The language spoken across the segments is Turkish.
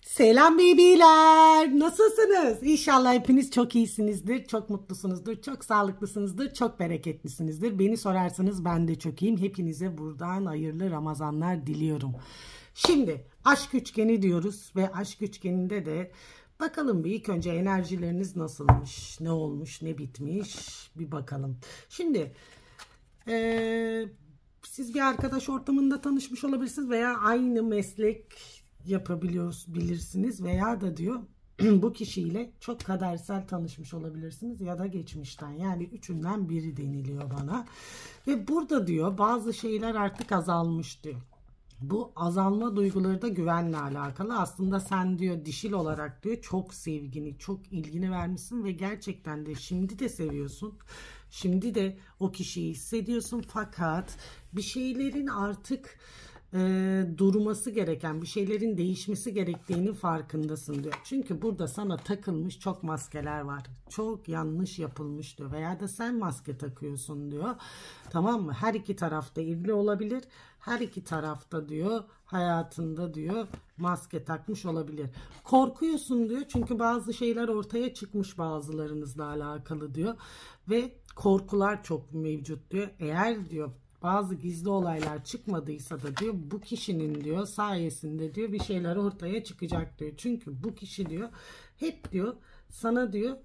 Selam bebeler. Nasılsınız? İnşallah hepiniz çok iyisinizdir, çok mutlusunuzdur, çok sağlıklısınızdır, çok bereketlisinizdir. Beni sorarsanız ben de çok iyiyim. Hepinize buradan hayırlı Ramazanlar diliyorum. Şimdi aşk üçgeni diyoruz ve aşk üçgeninde de bakalım bir ilk önce enerjileriniz nasılmış, ne olmuş, ne bitmiş bir bakalım. Şimdi siz bir arkadaş ortamında tanışmış olabilirsiniz veya aynı meslek yapabilirsiniz veya da diyor bu kişiyle çok kadersel tanışmış olabilirsiniz ya da geçmişten, yani üçünden biri deniliyor bana. Ve burada diyor bazı şeyler artık azalmış diyor. Bu azalma duyguları da güvenle alakalı. Aslında sen diyor dişil olarak diyor çok sevgini, çok ilgini vermişsin ve gerçekten de şimdi de seviyorsun. Şimdi de o kişiyi hissediyorsun, fakat bir şeylerin artık durması gereken, bir şeylerin değişmesi gerektiğini farkındasın diyor. Çünkü burada sana takılmış çok maskeler var. Çok yanlış yapılmış diyor. Veya da sen maske takıyorsun diyor. Tamam mı? Her iki tarafta evli olabilir. Her iki tarafta diyor hayatında diyor maske takmış olabilir. Korkuyorsun diyor. Çünkü bazı şeyler ortaya çıkmış bazılarınızla alakalı diyor. Ve korkular çok mevcut diyor. Eğer diyor bazı gizli olaylar çıkmadıysa da diyor bu kişinin diyor sayesinde diyor bir şeyler ortaya çıkacak diyor. Çünkü bu kişi diyor hep diyor sana diyor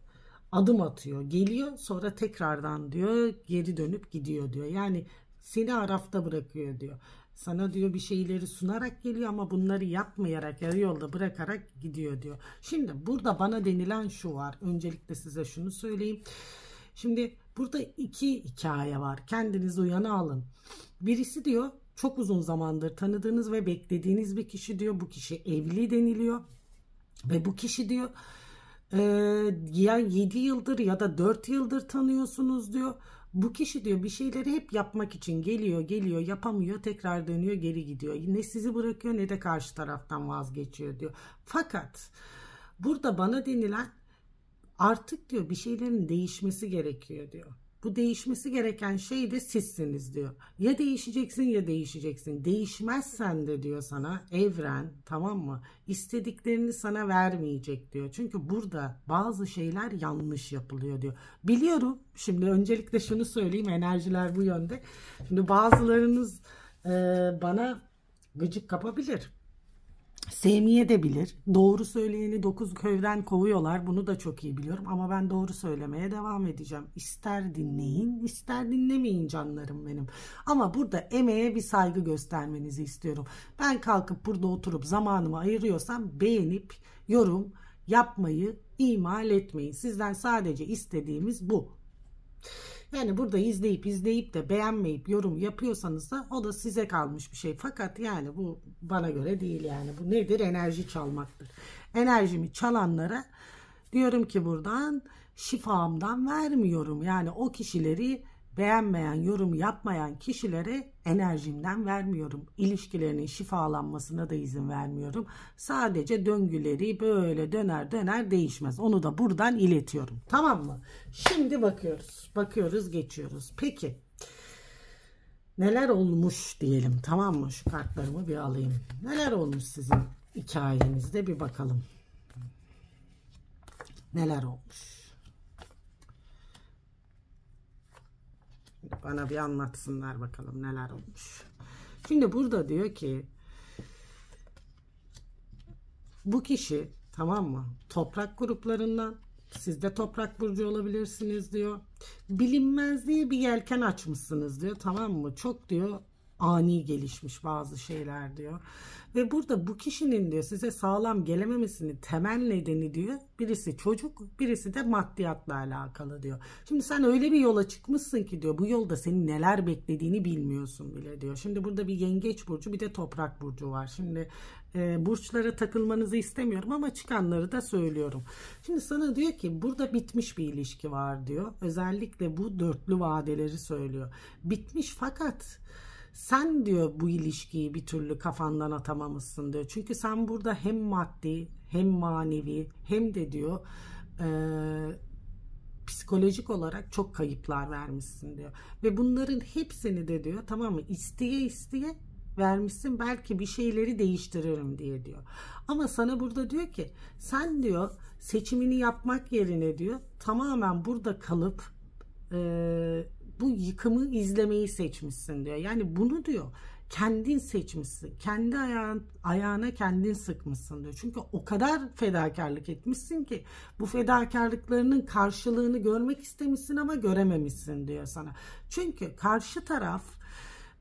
adım atıyor, geliyor, sonra tekrardan diyor geri dönüp gidiyor diyor. Yani seni arafta bırakıyor diyor. Sana diyor bir şeyleri sunarak geliyor ama bunları yapmayarak, yarı yolda bırakarak gidiyor diyor. Şimdi burada bana denilen şu var. Öncelikle size şunu söyleyeyim. Şimdi burada iki hikaye var. Kendinizi uyana alın. Birisi diyor çok uzun zamandır tanıdığınız ve beklediğiniz bir kişi diyor. Bu kişi evli deniliyor. Ve bu kişi diyor ya 7 yıldır ya da 4 yıldır tanıyorsunuz diyor. Bu kişi diyor bir şeyleri hep yapmak için geliyor yapamıyor, tekrar dönüyor, geri gidiyor. Ne sizi bırakıyor ne de karşı taraftan vazgeçiyor diyor. Fakat burada bana denilen artık diyor bir şeylerin değişmesi gerekiyor diyor. Bu değişmesi gereken şey de sizsiniz diyor. Ya değişeceksin ya değişeceksin. Değişmezsen de diyor sana evren, tamam mı, İstediklerini sana vermeyecek diyor. Çünkü burada bazı şeyler yanlış yapılıyor diyor. Biliyorum. Şimdi öncelikle şunu söyleyeyim, enerjiler bu yönde. Şimdi bazılarınız bana gıcık kapabilir. Sevmeye de bilir. Doğru söyleyeni 9 köyden kovuyorlar. Bunu da çok iyi biliyorum. Ama ben doğru söylemeye devam edeceğim. İster dinleyin, ister dinlemeyin canlarım benim. Ama burada emeğe bir saygı göstermenizi istiyorum. Ben kalkıp burada oturup zamanımı ayırıyorsam beğenip yorum yapmayı ihmal etmeyin. Sizden sadece istediğimiz bu. Yani burada izleyip de beğenmeyip yorum yapıyorsanız da o da size kalmış bir şey. Fakat yani bu bana göre değil yani. Bu nedir? Enerji çalmaktır. Enerjimi çalanlara diyorum ki buradan şifamdan vermiyorum. Yani o kişileri beğenmeyen, yorum yapmayan kişilere enerjimden vermiyorum. İlişkilerinin şifalanmasına da izin vermiyorum. Sadece döngüleri böyle döner döner değişmez. Onu da buradan iletiyorum. Tamam mı? Şimdi bakıyoruz. Bakıyoruz, geçiyoruz. Peki. Neler olmuş diyelim. Tamam mı? Şu kartlarımı bir alayım. Neler olmuş sizin hikayenizde bir bakalım. Neler olmuş? Bana bir anlatsınlar bakalım neler olmuş. Şimdi burada diyor ki bu kişi, tamam mı, toprak gruplarından, siz de toprak burcu olabilirsiniz diyor. Bilinmezliğe bir yelken açmışsınız diyor, tamam mı? Çok diyor ani gelişmiş bazı şeyler diyor. Ve burada bu kişinin diyor size sağlam gelememesinin temel nedeni diyor birisi çocuk, birisi de maddiyatla alakalı diyor. Şimdi sen öyle bir yola çıkmışsın ki diyor bu yolda senin neler beklediğini bilmiyorsun bile diyor. Şimdi burada bir yengeç burcu bir de toprak burcu var. Şimdi burçlara takılmanızı istemiyorum ama çıkanları da söylüyorum. Şimdi sana diyor ki burada bitmiş bir ilişki var diyor. Özellikle bu dörtlü vadeleri söylüyor. Bitmiş, fakat sen diyor bu ilişkiyi bir türlü kafandan atamamışsın diyor. Çünkü sen burada hem maddi hem manevi hem de diyor psikolojik olarak çok kayıplar vermişsin diyor. Ve bunların hepsini de diyor, tamam mı, isteye isteye vermişsin, belki bir şeyleri değiştiririm diye diyor. Ama sana burada diyor ki sen diyor seçimini yapmak yerine diyor tamamen burada kalıp bu yıkımı izlemeyi seçmişsin diyor. Yani bunu diyor kendin seçmişsin. Kendi ayağına kendin sıkmışsın diyor. Çünkü o kadar fedakarlık etmişsin ki bu fedakarlıklarının karşılığını görmek istemişsin ama görememişsin diyor sana. Çünkü karşı taraf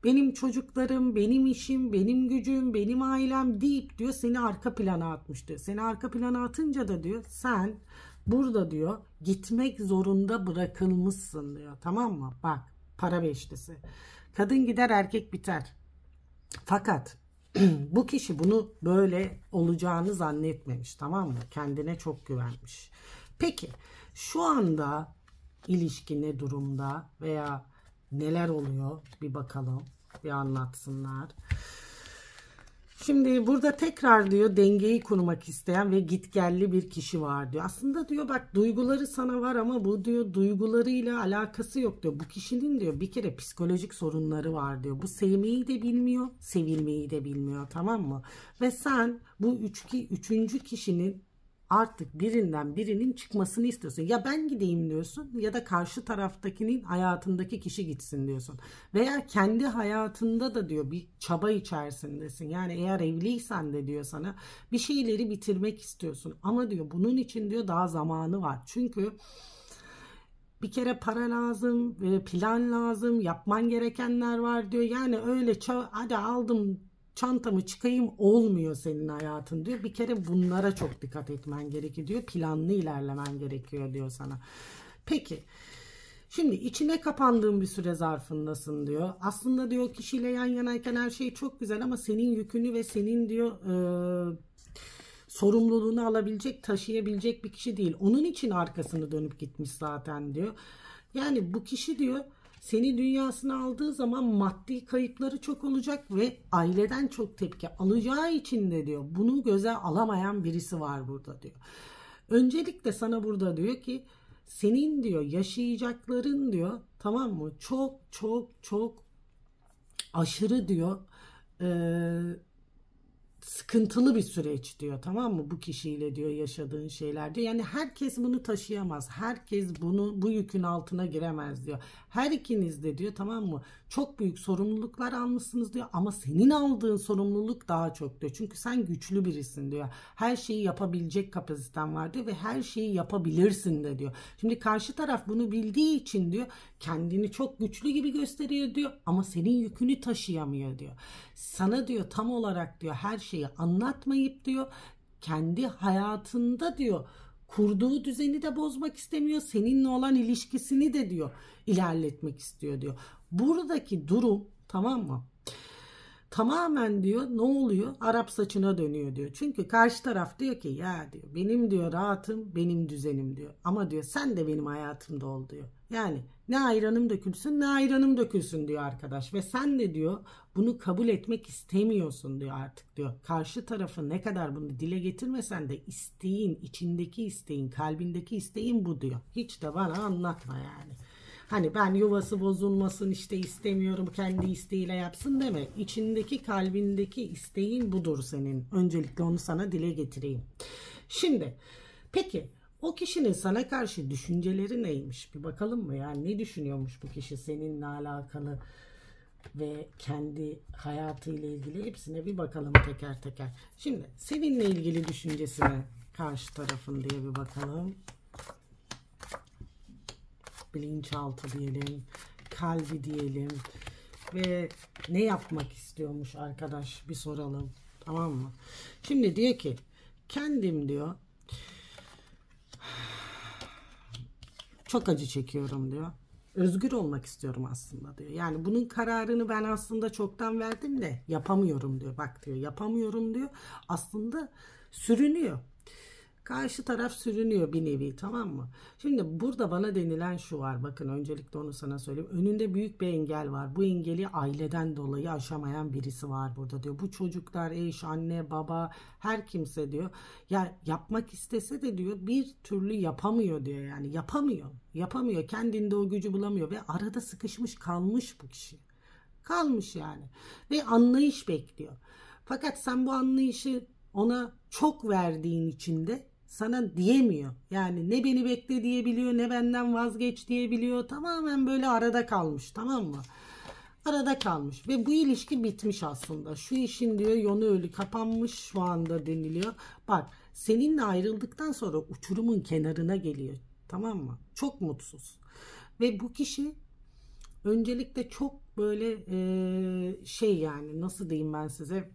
benim çocuklarım, benim işim, benim gücüm, benim ailem deyip diyor seni arka plana atmış diyor. Seni arka plana atınca da diyor sen burada diyor gitmek zorunda bırakılmışsın diyor. Tamam mı? Bak, para beşlisi. Kadın gider erkek biter. Fakat bu kişi bunu böyle olacağını zannetmemiş, tamam mı? Kendine çok güvenmiş. Peki şu anda ilişki ne durumda veya neler oluyor bir bakalım, bir anlatsınlar. Şimdi burada tekrar diyor dengeyi kurmak isteyen ve gitgelli bir kişi var diyor. Aslında diyor bak duyguları sana var ama bu diyor duygularıyla alakası yok diyor. Bu kişinin diyor bir kere psikolojik sorunları var diyor. Bu sevmeyi de bilmiyor, sevilmeyi de bilmiyor, tamam mı? Ve sen bu üçüncü kişinin artık birinden birinin çıkmasını istiyorsun. Ya ben gideyim diyorsun ya da karşı taraftakinin hayatındaki kişi gitsin diyorsun. Veya kendi hayatında da diyor bir çaba içerisindesin. Yani eğer evliysen de diyor sana bir şeyleri bitirmek istiyorsun. Ama diyor bunun için diyor daha zamanı var. Çünkü bir kere para lazım, plan lazım, yapman gerekenler var diyor. Yani öyle hadi aldım çantamı çıkayım olmuyor senin hayatın diyor. Bir kere bunlara çok dikkat etmen gerekiyor diyor. Planlı ilerlemen gerekiyor diyor sana. Peki şimdi içine kapandığın bir süre zarfındasın diyor. Aslında diyor kişiyle yan yanayken her şey çok güzel ama senin yükünü ve senin diyor sorumluluğunu alabilecek, taşıyabilecek bir kişi değil. Onun için arkasını dönüp gitmiş zaten diyor. Yani bu kişi diyor seni dünyasına aldığı zaman maddi kayıpları çok olacak ve aileden çok tepki alacağı için de diyor bunu göze alamayan birisi var burada diyor. Öncelikle sana burada diyor ki senin diyor yaşayacakların diyor, tamam mı? Çok çok çok aşırı diyor sıkıntılı bir süreç diyor, tamam mı? Bu kişiyle diyor yaşadığın şeyler diyor. Yani herkes bunu taşıyamaz. Herkes bu yükün altına giremez diyor. Her ikiniz de diyor, tamam mı? Çok büyük sorumluluklar almışsınız diyor ama senin aldığın sorumluluk daha çok diyor. Çünkü sen güçlü birisin diyor. Her şeyi yapabilecek kapasiten var diyor ve her şeyi yapabilirsin de diyor. Şimdi karşı taraf bunu bildiği için diyor kendini çok güçlü gibi gösteriyor diyor ama senin yükünü taşıyamıyor diyor. Sana diyor tam olarak diyor her şeyi anlatmayıp diyor kendi hayatında diyor kurduğu düzeni de bozmak istemiyor. Seninle olan ilişkisini de diyor ilerletmek istiyor diyor. Buradaki durum, tamam mı? Tamamen diyor ne oluyor? Arap saçına dönüyor diyor. Çünkü karşı taraf diyor ki ya diyor benim diyor rahatım, benim düzenim diyor. Ama diyor sen de benim hayatımda ol diyor. Yani ne ayranım dökülsün ne ayranım dökülsün diyor arkadaş. Ve sen de diyor bunu kabul etmek istemiyorsun diyor artık diyor. Karşı tarafı ne kadar bunu dile getirmesen de isteğin, içindeki isteğin, kalbindeki isteğin bu diyor. Hiç de bana anlatma yani. Hani ben yuvası bozulmasın işte istemiyorum kendi isteğiyle yapsın deme. İçindeki kalbindeki isteğin budur senin. Öncelikle onu sana dile getireyim. Şimdi peki o kişinin sana karşı düşünceleri neymiş? Bir bakalım mı? Yani ne düşünüyormuş bu kişi seninle alakalı ve kendi hayatıyla ilgili hepsine bir bakalım teker teker. Şimdi seninle ilgili düşüncesine karşı tarafın diye bir bakalım. Bilinçaltı diyelim, kalbi diyelim ve ne yapmak istiyormuş arkadaş bir soralım, tamam mı? Şimdi diyor ki kendim diyor çok acı çekiyorum diyor. Özgür olmak istiyorum aslında diyor. Yani bunun kararını ben aslında çoktan verdim de yapamıyorum diyor. Bak diyor yapamıyorum diyor. Aslında sürünüyor. Karşı taraf sürünüyor bir nevi, tamam mı? Şimdi burada bana denilen şu var. Bakın öncelikle onu sana söyleyeyim. Önünde büyük bir engel var. Bu engeli aileden dolayı aşamayan birisi var burada diyor. Bu çocuklar, eş, anne, baba her kimse diyor. Ya yapmak istese de diyor bir türlü yapamıyor diyor yani. Yapamıyor. Yapamıyor. Kendinde o gücü bulamıyor ve arada sıkışmış kalmış bu kişi. Kalmış yani. Ve anlayış bekliyor. Fakat sen bu anlayışı ona çok verdiğin için de sana diyemiyor. Yani ne beni bekle diyebiliyor, ne benden vazgeç diyebiliyor. Tamamen böyle arada kalmış, tamam mı? Arada kalmış ve bu ilişki bitmiş aslında. Şu işin diyor yonu ölü kapanmış şu anda deniliyor. Bak, seninle ayrıldıktan sonra uçurumun kenarına geliyor. Tamam mı? Çok mutsuz. Ve bu kişi öncelikle çok böyle yani nasıl diyeyim ben size,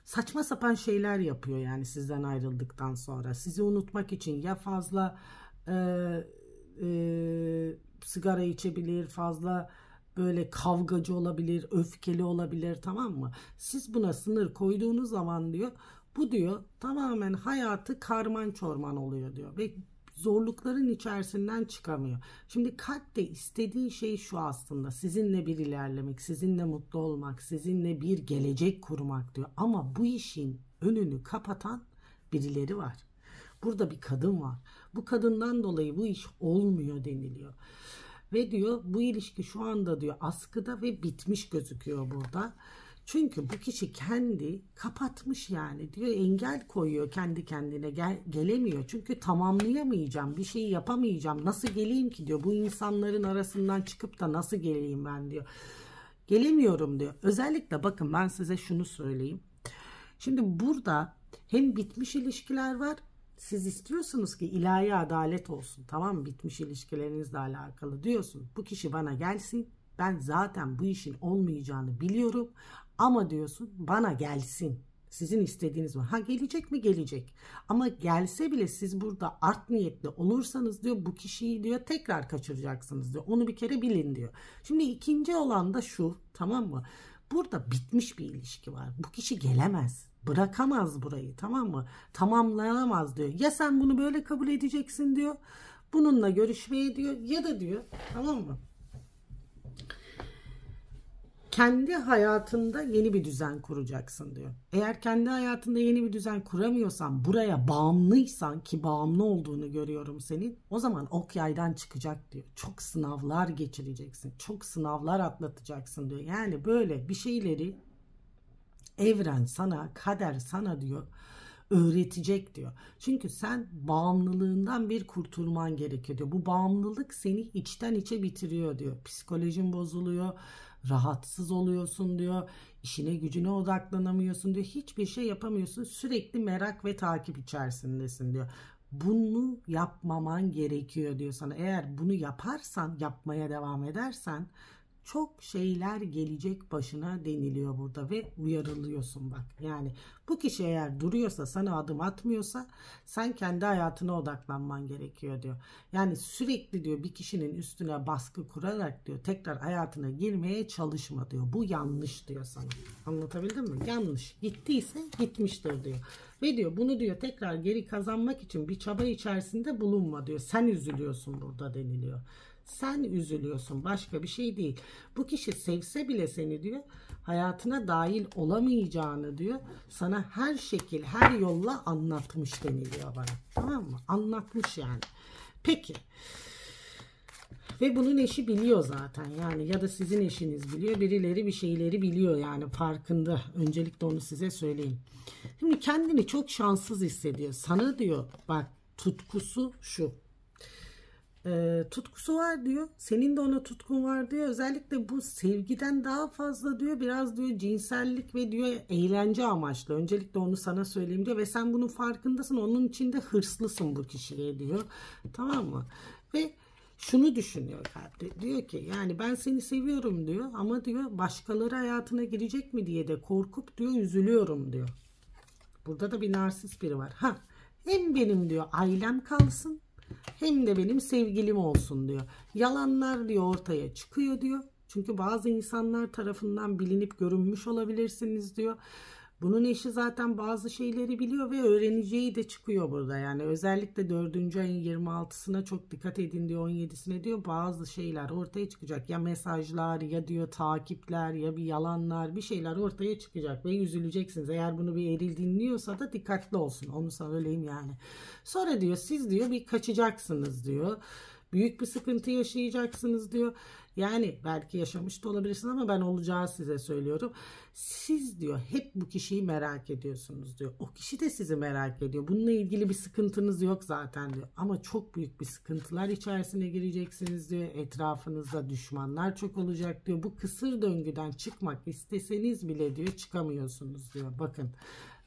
saçma sapan şeyler yapıyor yani sizden ayrıldıktan sonra. Sizi unutmak için ya fazla sigara içebilir, fazla böyle kavgacı olabilir, öfkeli olabilir, tamam mı? Siz buna sınır koyduğunuz zaman diyor, bu diyor tamamen hayatı karman çorman oluyor diyor ve zorlukların içerisinden çıkamıyor. Şimdi kalpte istediği şey şu aslında, sizinle bir ilerlemek, sizinle mutlu olmak, sizinle bir gelecek kurmak diyor. Ama bu işin önünü kapatan birileri var. Burada bir kadın var. Bu kadından dolayı bu iş olmuyor deniliyor. Ve diyor bu ilişki şu anda diyor askıda ve bitmiş gözüküyor burada. Çünkü bu kişi kendi kapatmış yani diyor, engel koyuyor kendi kendine, gelemiyor. Çünkü tamamlayamayacağım, bir şey yapamayacağım, nasıl geleyim ki diyor, bu insanların arasından çıkıp da nasıl geleyim ben diyor. Gelemiyorum diyor. Özellikle bakın ben size şunu söyleyeyim. Şimdi burada hem bitmiş ilişkiler var. Siz istiyorsunuz ki ilahi adalet olsun, tamam mı? Bitmiş ilişkilerinizle alakalı diyorsun. Bu kişi bana gelsin. Ben zaten bu işin olmayacağını biliyorum. Ama diyorsun bana gelsin. Sizin istediğiniz var. Ha, gelecek mi? Gelecek. Ama gelse bile siz burada art niyetli olursanız diyor, bu kişiyi diyor tekrar kaçıracaksınız diyor. Onu bir kere bilin diyor. Şimdi ikinci olan da şu, tamam mı? Burada bitmiş bir ilişki var. Bu kişi gelemez. Bırakamaz burayı, tamam mı? Tamamlayamaz diyor. Ya sen bunu böyle kabul edeceksin diyor. Bununla görüşmeye diyor. Ya da diyor, tamam mı? Kendi hayatında yeni bir düzen kuracaksın diyor. Eğer kendi hayatında yeni bir düzen kuramıyorsan, buraya bağımlıysan, ki bağımlı olduğunu görüyorum senin, o zaman ok yaydan çıkacak diyor. Çok sınavlar geçireceksin. Çok sınavlar atlatacaksın diyor. Yani böyle bir şeyleri evren sana, kader sana diyor öğretecek diyor. Çünkü sen bağımlılığından bir kurtulman gerekiyor diyor. Bu bağımlılık seni içten içe bitiriyor diyor. Psikolojin bozuluyor, rahatsız oluyorsun diyor. İşine gücüne odaklanamıyorsun diyor. Hiçbir şey yapamıyorsun. Sürekli merak ve takip içerisindesin diyor. Bunu yapmaman gerekiyor diyor sana. Eğer bunu yaparsan, yapmaya devam edersen çok şeyler gelecek başına deniliyor burada ve uyarılıyorsun bak. Yani bu kişi eğer duruyorsa, sana adım atmıyorsa, sen kendi hayatına odaklanman gerekiyor diyor. Yani sürekli diyor bir kişinin üstüne baskı kurarak diyor tekrar hayatına girmeye çalışma diyor. Bu yanlış diyor sana. Anlatabildim mi? Yanlış. Gittiyse gitmiştir diyor. Ve diyor bunu diyor tekrar geri kazanmak için bir çaba içerisinde bulunma diyor. Sen üzülüyorsun burada deniliyor. Sen üzülüyorsun, başka bir şey değil. Bu kişi sevse bile seni diyor, hayatına dahil olamayacağını diyor, sana her şekil, her yolla anlatmış deniliyor bana. Tamam mı? Anlatmış yani. Peki. Ve bunun eşi biliyor zaten yani, ya da sizin eşiniz biliyor, birileri bir şeyleri biliyor yani, farkında. Öncelikle onu size söyleyeyim. Şimdi kendini çok şanssız hissediyor. Sana diyor bak, tutkusu şu. Tutkusu var diyor. Senin de ona tutkun var diyor. Özellikle bu sevgiden daha fazla diyor. Biraz diyor cinsellik ve diyor eğlence amaçlı. Öncelikle onu sana söyleyeyim diyor. Ve sen bunun farkındasın. Onun için de hırslısın bu kişiye diyor. Tamam mı? Ve şunu düşünüyor kalpte. Diyor ki yani ben seni seviyorum diyor. Ama diyor başkaları hayatına girecek mi diye de korkup diyor üzülüyorum diyor. Burada da bir narsist biri var. Ha, hem benim diyor ailem kalsın, hem de benim sevgilim olsun diyor. Yalanlar diyor ortaya çıkıyor diyor. Çünkü bazı insanlar tarafından bilinip görünmüş olabilirsiniz diyor. Bunun eşi zaten bazı şeyleri biliyor ve öğreneceği de çıkıyor burada. Yani özellikle 4. ayın 26'sına çok dikkat edin diyor, 17'sine diyor, bazı şeyler ortaya çıkacak. Ya mesajlar, ya diyor takipler, ya bir yalanlar, bir şeyler ortaya çıkacak ve üzüleceksiniz. Eğer bunu bir eril dinliyorsa da dikkatli olsun, onu söyleyeyim yani. Sonra diyor siz diyor bir kaçacaksınız diyor. Büyük bir sıkıntı yaşayacaksınız diyor. Yani belki yaşamış da olabilirsiniz ama ben olacağı size söylüyorum. Siz diyor hep bu kişiyi merak ediyorsunuz diyor. O kişi de sizi merak ediyor. Bununla ilgili bir sıkıntınız yok zaten diyor. Ama çok büyük bir sıkıntılar içerisine gireceksiniz diyor. Etrafınızda düşmanlar çok olacak diyor. Bu kısır döngüden çıkmak isteseniz bile diyor çıkamıyorsunuz diyor. Bakın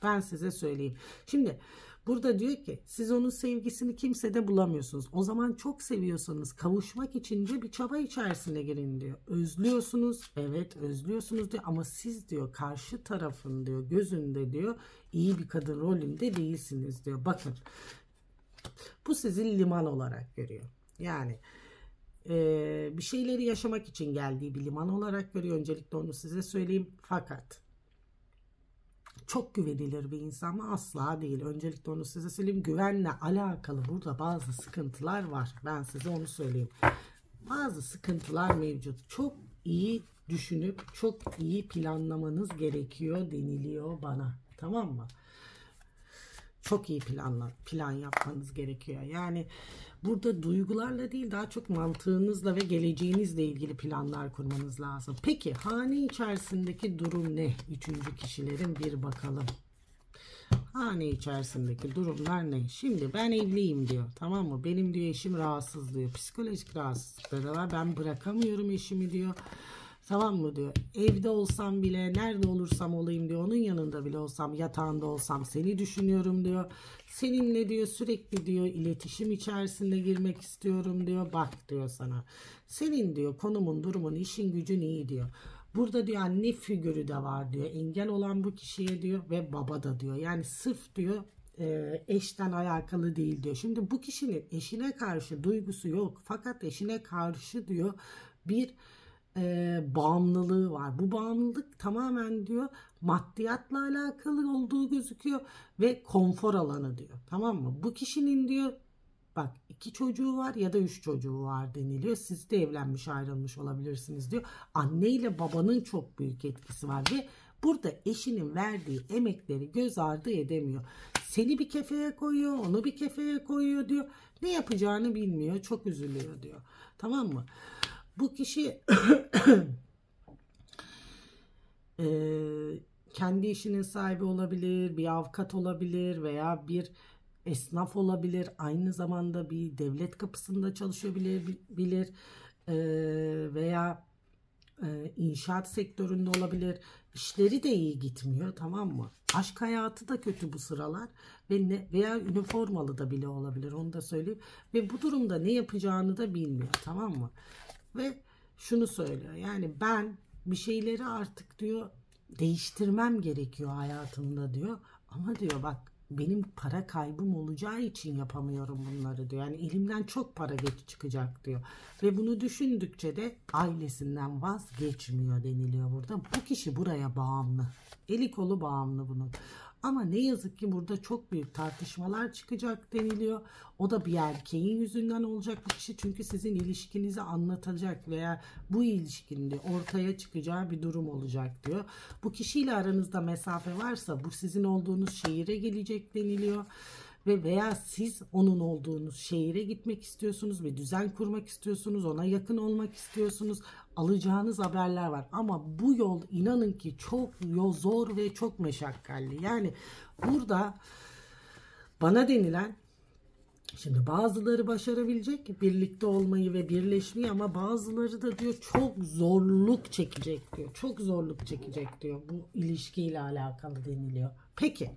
ben size söyleyeyim. Şimdi burada diyor ki siz onun sevgisini kimsede bulamıyorsunuz. O zaman çok seviyorsanız kavuşmak için de bir çaba içerisine girin diyor. Özlüyorsunuz. Evet özlüyorsunuz diyor ama siz diyor karşı tarafın diyor gözünde diyor iyi bir kadın rolünde değilsiniz diyor. Bakın bu sizi liman olarak görüyor. Yani bir şeyleri yaşamak için geldiği bir liman olarak görüyor. Öncelikle onu size söyleyeyim. Fakat çok güvenilir bir insan mı? Asla değil. Öncelikle onu size söyleyeyim. Güvenle alakalı burada bazı sıkıntılar var. Ben size onu söyleyeyim. Bazı sıkıntılar mevcut. Çok iyi düşünüp çok iyi planlamanız gerekiyor deniliyor bana. Tamam mı? Çok iyi plan yapmanız gerekiyor. Yani burada duygularla değil daha çok mantığınızla ve geleceğinizle ilgili planlar kurmanız lazım. Peki hane içerisindeki durum ne? Üçüncü kişilerin bir bakalım. Hane içerisindeki durumlar ne? Şimdi ben evliyim diyor. Tamam mı? Benim diyor eşim rahatsız diyor. Psikolojik rahatsızlıkları var. Ben bırakamıyorum eşimi diyor. Tamam mı diyor. Evde olsam bile nerede olursam olayım diyor. Onun yanında bile olsam yatağında olsam seni düşünüyorum diyor. Seninle diyor sürekli diyor iletişim içerisinde girmek istiyorum diyor. Bak diyor sana. Senin diyor konumun durumun işin gücün iyi diyor. Burada diyor anne figürü de var diyor. Engel olan bu kişiye diyor ve baba da diyor. Yani sırf diyor eşten alakalı değil diyor. Şimdi bu kişinin eşine karşı duygusu yok. Fakat eşine karşı diyor bir bağımlılığı var. Bu bağımlılık tamamen diyor maddiyatla alakalı olduğu gözüküyor ve konfor alanı diyor. Tamam mı? Bu kişinin diyor bak 2 çocuğu var ya da 3 çocuğu var deniliyor. Siz de evlenmiş ayrılmış olabilirsiniz diyor. Anne ile babanın çok büyük etkisi var ve burada eşinin verdiği emekleri göz ardı edemiyor. Seni bir kefeye koyuyor, onu bir kefeye koyuyor diyor. Ne yapacağını bilmiyor, çok üzülüyor diyor. Tamam mı? Bu kişi kendi işinin sahibi olabilir, bir avukat olabilir veya bir esnaf olabilir. Aynı zamanda bir devlet kapısında çalışıyor bilir veya inşaat sektöründe olabilir. İşleri de iyi gitmiyor, tamam mı? Aşk hayatı da kötü bu sıralar veya üniformalı da bile olabilir, onu da söyleyeyim. Ve bu durumda ne yapacağını da bilmiyor, tamam mı? Ve şunu söylüyor. Yani ben bir şeyleri artık diyor değiştirmem gerekiyor hayatımda diyor. Ama diyor bak benim para kaybım olacağı için yapamıyorum bunları diyor. Yani elimden çok para geç çıkacak diyor. Ve bunu düşündükçe de ailesinden vazgeçmiyor deniliyor burada. Bu kişi buraya bağımlı. Eli kolu bağımlı bunun. Ama ne yazık ki burada çok büyük tartışmalar çıkacak deniliyor. O da bir erkeğin yüzünden olacak bu kişi. Çünkü sizin ilişkinizi anlatacak veya bu ilişkinin ortaya çıkacağı bir durum olacak diyor. Bu kişiyle aranızda mesafe varsa bu sizin olduğunuz şehire gelecek deniliyor. Veya siz onun olduğunuz şehire gitmek istiyorsunuz ve düzen kurmak istiyorsunuz, ona yakın olmak istiyorsunuz. Alacağınız haberler var ama bu yol inanın ki çok zor ve çok meşakkatli. Yani burada bana denilen, şimdi bazıları başarabilecek birlikte olmayı ve birleşmeyi ama bazıları da diyor çok zorluk çekecek diyor. Çok zorluk çekecek diyor bu ilişkiyle alakalı deniliyor. Peki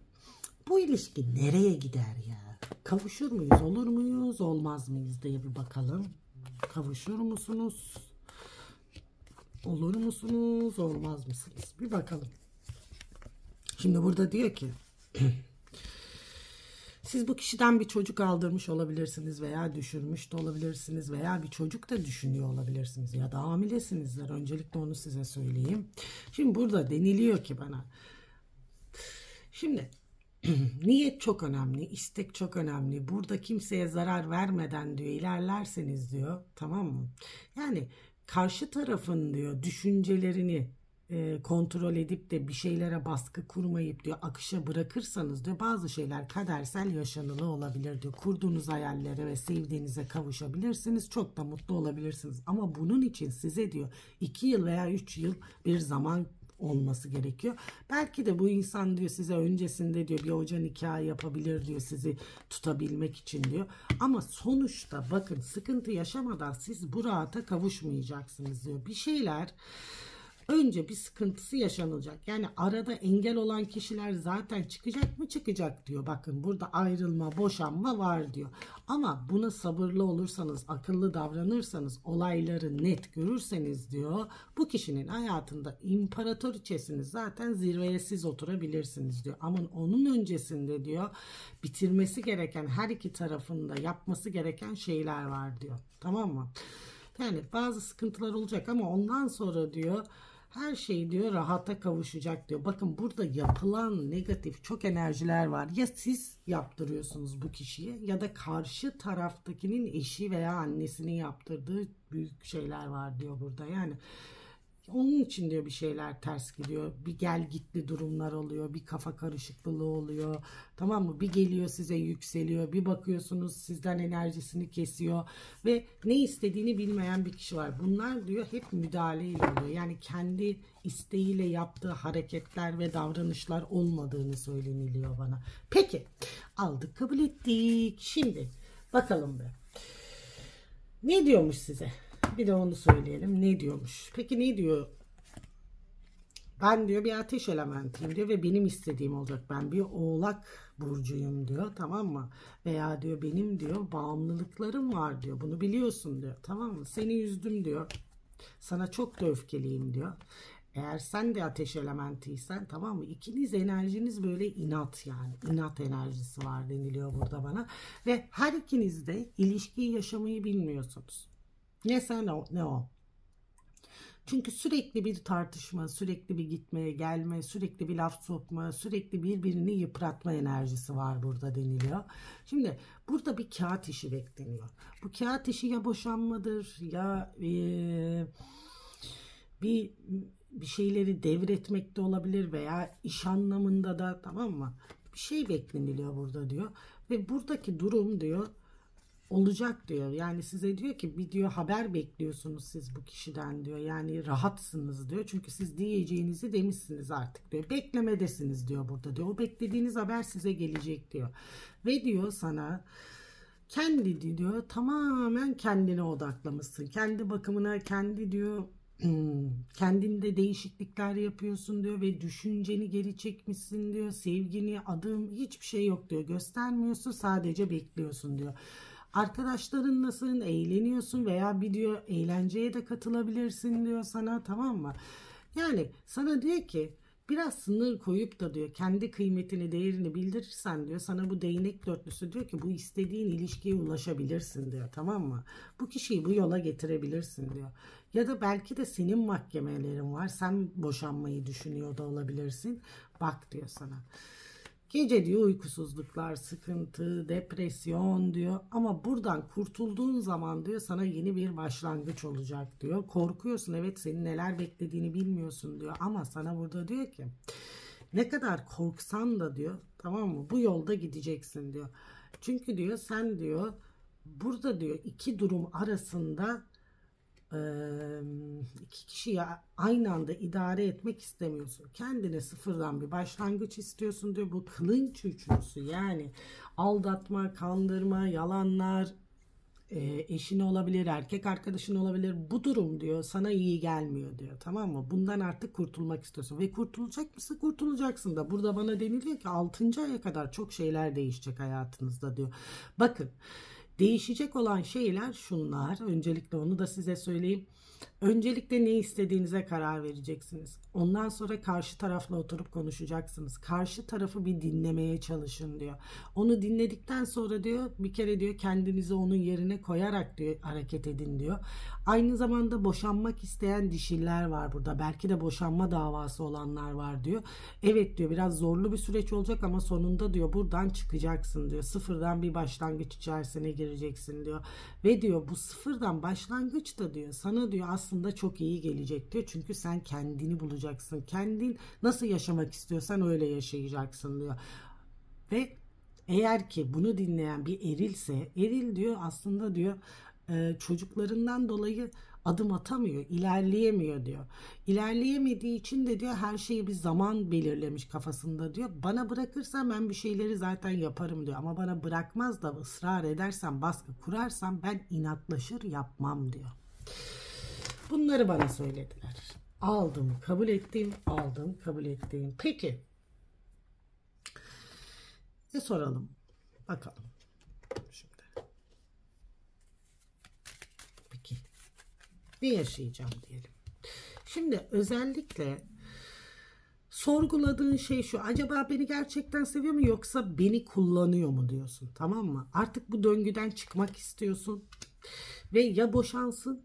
bu ilişki nereye gider ya? Kavuşur muyuz, olur muyuz, olmaz mıyız diye bir bakalım. Kavuşur musunuz? Olur musunuz, olmaz mısınız? Bir bakalım. Şimdi burada diyor ki siz bu kişiden bir çocuk aldırmış olabilirsiniz veya düşürmüş de olabilirsiniz veya bir çocuk da düşünüyor olabilirsiniz ya da hamilesinizler. Öncelikle onu size söyleyeyim. Şimdi burada deniliyor ki bana. Şimdi niyet çok önemli, istek çok önemli. Burada kimseye zarar vermeden diyor ilerlerseniz diyor, tamam mı? Yani karşı tarafın diyor düşüncelerini kontrol edip de bir şeylere baskı kurmayıp diyor akışa bırakırsanız diyor bazı şeyler kadersel yaşanılı olabilir diyor. Kurduğunuz hayallere ve sevdiğinize kavuşabilirsiniz. Çok da mutlu olabilirsiniz. Ama bunun için size diyor 2 yıl veya 3 yıl bir zaman olması gerekiyor. Belki de bu insan diyor size öncesinde diyor bir hoca nikahı yapabilir diyor sizi tutabilmek için diyor. Ama sonuçta bakın sıkıntı yaşamadan siz bu rahata kavuşmayacaksınız diyor. Bir şeyler önce bir sıkıntısı yaşanacak. Yani arada engel olan kişiler zaten çıkacak mı? Çıkacak diyor. Bakın burada ayrılma, boşanma var diyor. Ama buna sabırlı olursanız, akıllı davranırsanız, olayları net görürseniz diyor, bu kişinin hayatında imparatoriçesiniz zaten zirveye siz oturabilirsiniz diyor. Ama onun öncesinde diyor bitirmesi gereken her iki tarafında yapması gereken şeyler var diyor. Tamam mı? Yani bazı sıkıntılar olacak ama ondan sonra diyor her şey diyor rahata kavuşacak diyor. Bakın burada yapılan negatif çok enerjiler var. Ya siz yaptırıyorsunuz bu kişiye ya da karşı taraftakinin eşi veya annesinin yaptırdığı büyük şeyler var diyor burada. Yani onun için diyor bir şeyler ters gidiyor. Bir gel gitli durumlar oluyor. Bir kafa karışıklığı oluyor. Tamam mı? Bir geliyor size yükseliyor. Bir bakıyorsunuz sizden enerjisini kesiyor. Ve ne istediğini bilmeyen bir kişi var. Bunlar diyor hep müdahaleyle oluyor. Yani kendi isteğiyle yaptığı hareketler ve davranışlar olmadığını söyleniliyor bana. Peki aldık kabul ettik. Şimdi bakalım be. Ne diyormuş size? Bir de onu söyleyelim. Ne diyormuş? Peki ne diyor? Ben diyor bir ateş elementiyim diyor ve benim istediğim olacak. Ben bir oğlak burcuyum diyor. Tamam mı? Veya diyor benim diyor bağımlılıklarım var diyor. Bunu biliyorsun diyor. Tamam mı? Seni üzdüm diyor. Sana çok da öfkeliyim diyor. Eğer sen de ateş elementiysen tamam mı? İkiniz enerjiniz böyle inat yani. İnat enerjisi var deniliyor burada bana. Ve her ikiniz de ilişkiyi yaşamayı bilmiyorsunuz. Ne sen ne o. Çünkü sürekli bir tartışma, sürekli bir gitmeye gelme, sürekli bir laf sokma, sürekli birbirini yıpratma enerjisi var burada deniliyor. Şimdi burada bir kağıt işi bekleniyor. Bu kağıt işi ya boşanmadır ya bir şeyleri devretmek de olabilir veya iş anlamında da tamam mı? Bir şey bekleniliyor burada diyor. Ve buradaki durum diyor olacak diyor. Yani size diyor ki bir diyor haber bekliyorsunuz siz bu kişiden diyor. Yani rahatsınız diyor. Çünkü siz diyeceğinizi demişsiniz artık diyor. Beklemedesiniz diyor burada diyor. O beklediğiniz haber size gelecek diyor. Ve diyor sana kendi diyor tamamen kendine odaklamışsın. Kendi bakımına kendi diyor kendinde değişiklikler yapıyorsun diyor ve düşünceni geri çekmişsin diyor. Sevgini adım hiçbir şey yok diyor. Göstermiyorsun sadece bekliyorsun diyor. Arkadaşlarınlasın, eğleniyorsun veya bir diyor eğlenceye de katılabilirsin diyor sana tamam mı? Yani sana diyor ki biraz sınır koyup da diyor kendi kıymetini değerini bildirirsen diyor sana bu değnek dörtlüsü diyor ki bu istediğin ilişkiye ulaşabilirsin diyor tamam mı? Bu kişiyi bu yola getirebilirsin diyor. Ya da belki de senin mahkemelerin var sen boşanmayı düşünüyor da olabilirsin. Bak diyor sana. Gece diyor uykusuzluklar, sıkıntı, depresyon diyor ama buradan kurtulduğun zaman diyor sana yeni bir başlangıç olacak diyor. Korkuyorsun evet senin neler beklediğini bilmiyorsun diyor ama sana burada diyor ki ne kadar korksan da diyor tamam mı bu yolda gideceksin diyor. Çünkü diyor sen diyor burada diyor iki durum arasında iki kişiyi aynı anda idare etmek istemiyorsun. Kendine sıfırdan bir başlangıç istiyorsun diyor. Bu kılınç üçlüsü yani aldatma, kandırma, yalanlar, eşin olabilir, erkek arkadaşın olabilir. Bu durum diyor sana iyi gelmiyor diyor. Tamam mı? Bundan artık kurtulmak istiyorsun. Ve kurtulacak mısın? Kurtulacaksın da. Burada bana deniliyor ki 6. aya kadar çok şeyler değişecek hayatınızda diyor. Bakın. Değişecek olan şeyler şunlar. Öncelikle onu da size söyleyeyim. Öncelikle ne istediğinize karar vereceksiniz. Ondan sonra karşı tarafla oturup konuşacaksınız. Karşı tarafı bir dinlemeye çalışın diyor. Onu dinledikten sonra diyor bir kere diyor kendinizi onun yerine koyarak diyor hareket edin diyor. Aynı zamanda boşanmak isteyen dişiller var burada. Belki de boşanma davası olanlar var diyor. Evet diyor biraz zorlu bir süreç olacak ama sonunda diyor buradan çıkacaksın diyor. Sıfırdan bir başlangıç içerisine gireceksin diyor. Ve diyor bu sıfırdan başlangıç da diyor sana diyor diyor aslında çok iyi gelecek diyor. Çünkü sen kendini bulacaksın. Kendin nasıl yaşamak istiyorsan öyle yaşayacaksın diyor. Ve eğer ki bunu dinleyen bir erilse, eril diyor aslında diyor çocuklarından dolayı adım atamıyor, ilerleyemiyor diyor. İlerleyemediği için de diyor her şeyi bir zaman belirlemiş kafasında diyor. Bana bırakırsan ben bir şeyleri zaten yaparım diyor. Ama bana bırakmaz da ısrar edersen, baskı kurarsam ben inatlaşır yapmam diyor. Bunları bana söylediler. Aldım, kabul ettim, aldım, kabul ettim. Peki. Soralım. Bakalım. Şimdi. Peki. Ne yaşayacağım diyelim. Şimdi özellikle sorguladığın şey şu. Acaba beni gerçekten seviyor mu yoksa beni kullanıyor mu diyorsun. Tamam mı? Artık bu döngüden çıkmak istiyorsun. Ve ya boşansın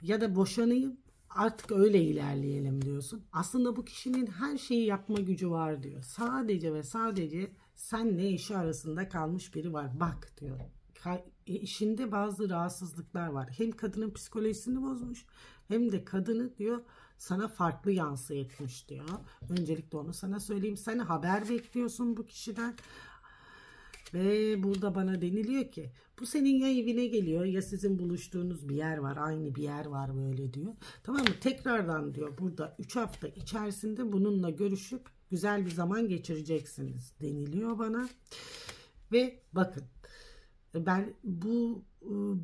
ya da boşanayım. Artık öyle ilerleyelim diyorsun. Aslında bu kişinin her şeyi yapma gücü var diyor. Sadece ve sadece senle eşi arasında kalmış biri var. Bak diyor. Eşinde bazı rahatsızlıklar var. Hem kadının psikolojisini bozmuş hem de kadını diyor sana farklı yansı etmiş diyor. Öncelikle onu sana söyleyeyim. Sen haber bekliyorsun bu kişiden. Ve burada bana deniliyor ki bu senin ya evine geliyor ya sizin buluştuğunuz bir yer var. Aynı bir yer var böyle diyor. Tamam mı? Tekrardan diyor burada 3 hafta içerisinde bununla görüşüp güzel bir zaman geçireceksiniz deniliyor bana. Ve bakın ben bu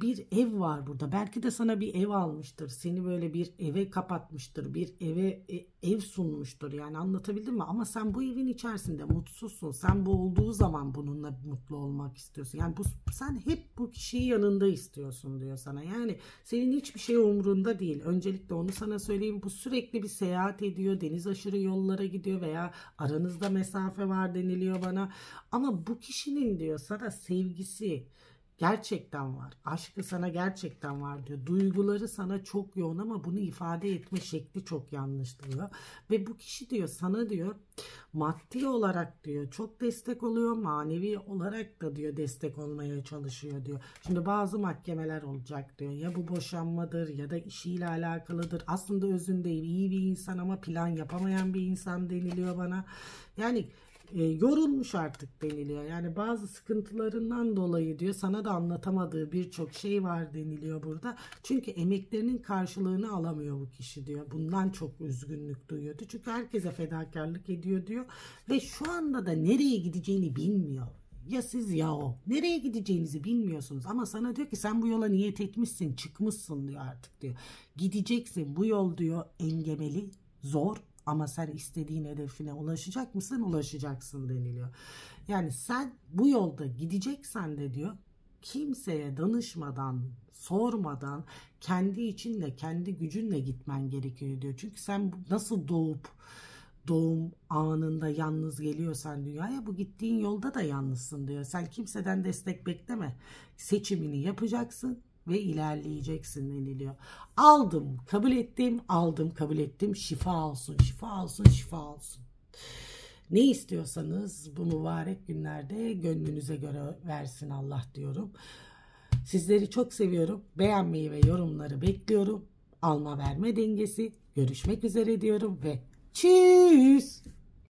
bir ev var burada. Belki de sana bir ev almıştır. Seni böyle bir eve kapatmıştır. Bir eve ev sunmuştur. Yani anlatabildim mi? Ama sen bu evin içerisinde mutsuzsun. Sen bu olduğu zaman bununla mutlu olmak istiyorsun. Yani sen hep bu kişiyi yanında istiyorsun diyor sana. Yani senin hiçbir şey umrunda değil. Öncelikle onu sana söyleyeyim. Bu sürekli bir seyahat ediyor. Deniz aşırı yollara gidiyor veya aranızda mesafe var deniliyor bana. Ama bu kişinin diyor sana sevgisi gerçekten var. Aşkı sana gerçekten var diyor. Duyguları sana çok yoğun ama bunu ifade etme şekli çok yanlış diyor. Ve bu kişi diyor sana diyor maddi olarak diyor çok destek oluyor. Manevi olarak da diyor destek olmaya çalışıyor diyor. Şimdi bazı mahkemeler olacak diyor. Ya bu boşanmadır ya da işiyle alakalıdır. Aslında özünde iyi bir insan ama plan yapamayan bir insan deniliyor bana. Yani yorulmuş artık deniliyor. Yani bazı sıkıntılarından dolayı diyor sana da anlatamadığı birçok şey var deniliyor burada. Çünkü emeklerinin karşılığını alamıyor bu kişi diyor. Bundan çok üzgünlük duyuyordu. Çünkü herkese fedakarlık ediyor diyor. Ve şu anda da nereye gideceğini bilmiyor. Ya siz ya o. Nereye gideceğinizi bilmiyorsunuz. Ama sana diyor ki sen bu yola niyet etmişsin, çıkmışsın diyor artık diyor. Gideceksin. Bu yol diyor engebeli, zor. Ama sen istediğin hedefine ulaşacak mısın? Ulaşacaksın deniliyor. Yani sen bu yolda gideceksen de diyor kimseye danışmadan, sormadan kendi içinle, kendi gücünle gitmen gerekiyor diyor. Çünkü sen nasıl doğum anında yalnız geliyorsan dünyaya bu gittiğin yolda da yalnızsın diyor. Sen kimseden destek bekleme. Seçimini yapacaksın ve ilerleyeceksin deniliyor. Aldım, kabul ettim, aldım, kabul ettim. Şifa olsun, şifa olsun, şifa olsun. Ne istiyorsanız bu mübarek günlerde gönlünüze göre versin Allah diyorum. Sizleri çok seviyorum. Beğenmeyi ve yorumları bekliyorum. Alma verme dengesi. Görüşmek üzere diyorum ve tschüss.